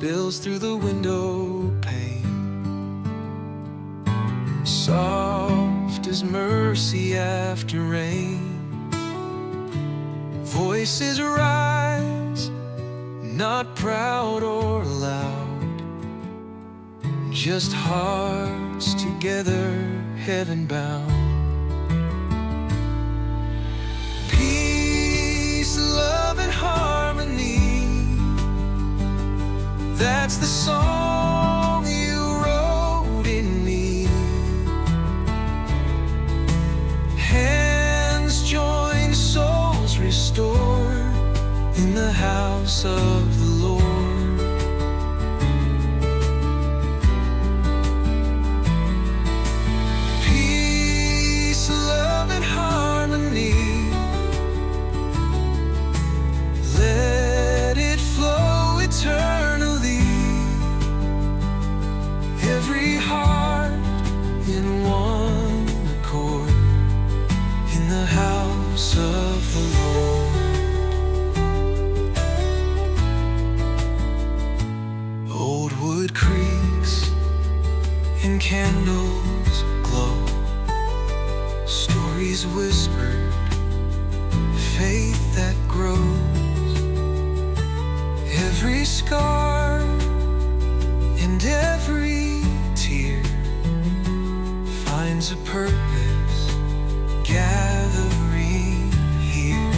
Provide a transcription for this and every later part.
spills through the window pane, soft as mercy after rain. Voices rise, not proud or loud, just hearts together, heaven bound. Peace, love, and harmony, that's the song you wrote in me. Hands join, souls restored in the house of the Lord. Peace, love, and harmony, let it flow eternally. Every heart in one accord in the house of the Lord. Old wood creaks and candles glow, stories whispered, faith that grows. Every scar and every tear finds a purpose, gathering here.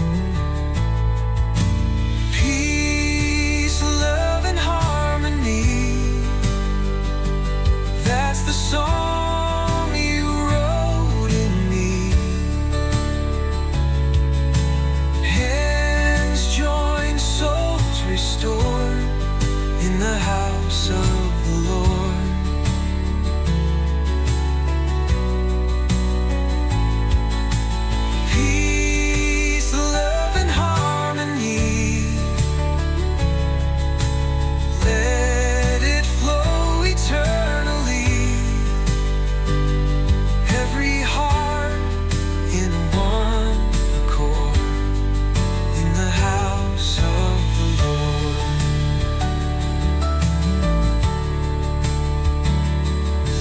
Peace, love, and harmony, that's the song you wrote in me. Hands join, souls restored in the house of the Lord. Peace, love, and harmony, let it flow eternally. Every heart in one accord in the house of the Lord.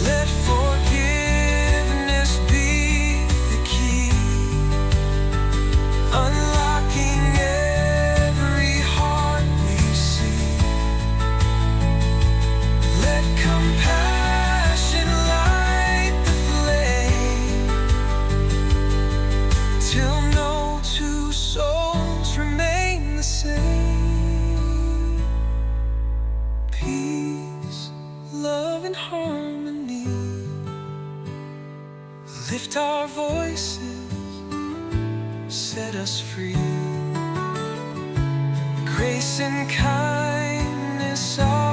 Let forgiveness be the key, unlocking every heart we see. Let compassion light the flame, till no two souls remain the same. Peace, love, and harmony, lift our voices, set us free. Grace and kindness are